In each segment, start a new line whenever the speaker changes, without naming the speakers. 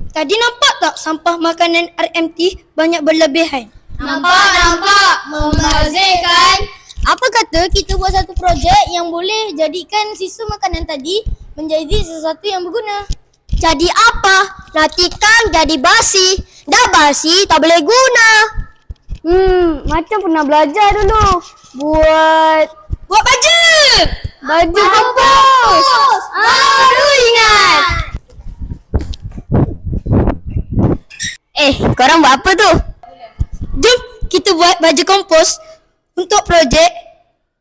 Tadi nampak tak sampah makanan RMT banyak berlebihan?
Nampak. Membazir. Apa kata kita buat satu projek yang boleh jadikan sisa makanan tadi menjadi sesuatu yang berguna?
Jadi apa? Nanti kan jadi basi. Dah basi tak boleh guna.
Macam pernah belajar dulu. Buat
Baju
kompos. Baru ingat.
Korang buat apa tu? Jom kita buat baju kompos untuk projek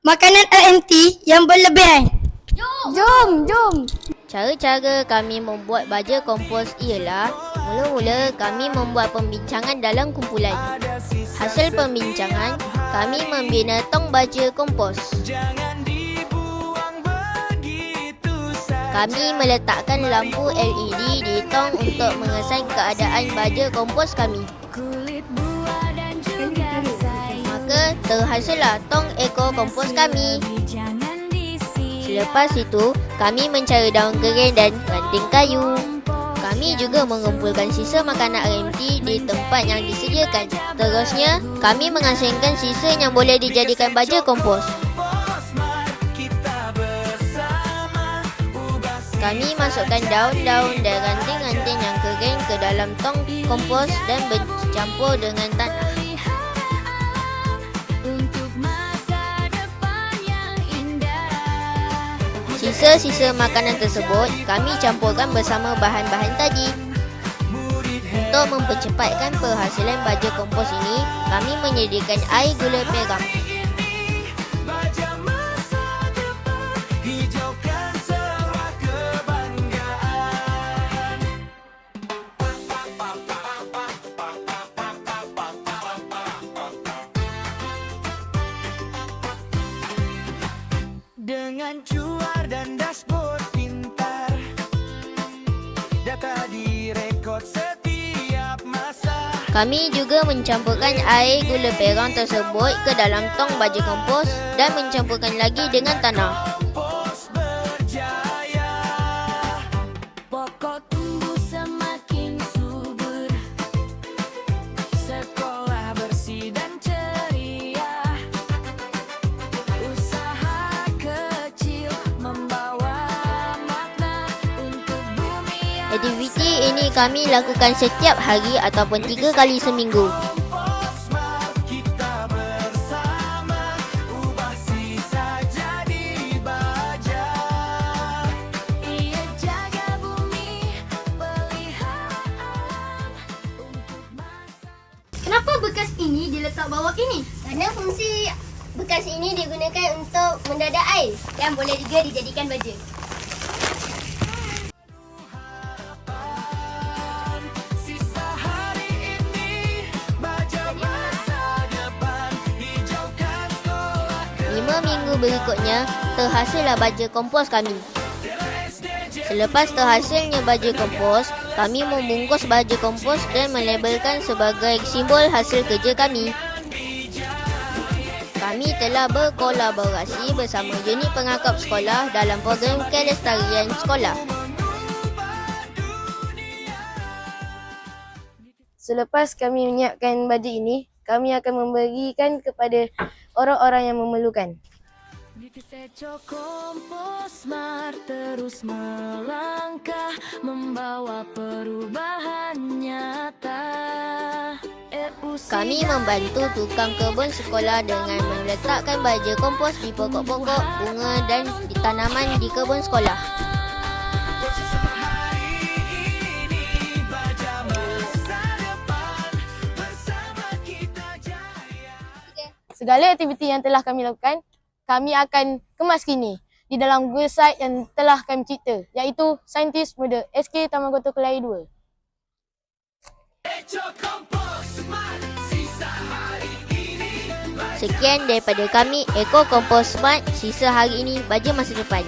makanan RMT yang berlebihan.
Jom.
Cara-cara kami membuat baja kompos ialah mula-mula kami membuat pembincangan dalam kumpulan. Hasil pembincangan, kami membina tong baja kompos. Kami meletakkan lampu LED di tong untuk mengesan keadaan baja kompos kami. Maka terhasillah tong eco kompos kami. Selepas itu, kami mencari daun kering dan ranting kayu. Kami juga mengumpulkan sisa makanan RMT di tempat yang disediakan. Terusnya, kami menghasilkan sisa yang boleh dijadikan baja kompos. Kami masukkan daun-daun dan ranting-ranting yang kering ke dalam tong kompos dan bercampur dengan tanah. Sisa-sisa makanan tersebut kami campurkan bersama bahan-bahan tadi. Untuk mempercepatkan perhasilan baja kompos ini, kami menyediakan air gula peram.
Dengan QR dan dashboard pintar, data direkod setiap masa.
Kami juga mencampurkan air gula peram tersebut ke dalam tong baja kompos dan mencampurkan lagi dengan tanah.
Kompos berjaya, pokok tumbuh semakin subur, sekolah bersih dan ceria, usaha kecil membawa makna untuk bumi yang
Aktiviti ini kami lakukan setiap hari ataupun 3 kali seminggu.
kita bersama, ubah sisa jadi baja. Ia jaga bumi, pelihara alam untuk masa.
Kenapa bekas ini diletak bawah ini?
Kerana fungsi bekas ini digunakan untuk mendadak air dan boleh juga dijadikan baja.
Sisa hari ini, baja masa depan, hijaukan sekolah
5 minggu berikutnya, terhasillah baja kompos kami. Selepas terhasilnya baja kompos, kami membungkus baja kompos dan melabelkan sebagai simbol hasil kerja kami. Kami telah berkolaborasi bersama unit pengakap sekolah dalam program kelestarian sekolah.
Selepas kami menyiapkan baja ini, kami akan memberikan kepada orang-orang yang memerlukan.
Seco kompos smart terus melangkah, membawa perubahan nyata.
Kami membantu tukang kebun sekolah dengan meletakkan baja kompos di pokok-pokok, bunga dan di tanaman di kebun sekolah.
Segala aktiviti yang telah kami lakukan, kami akan kemas kini di dalam website yang telah kami cipta, iaitu Saintis Muda SK Taman Kota Kelai 2.
Sekian daripada kami, Eco Kompos Smart, sisa hari ini, baja masa depan.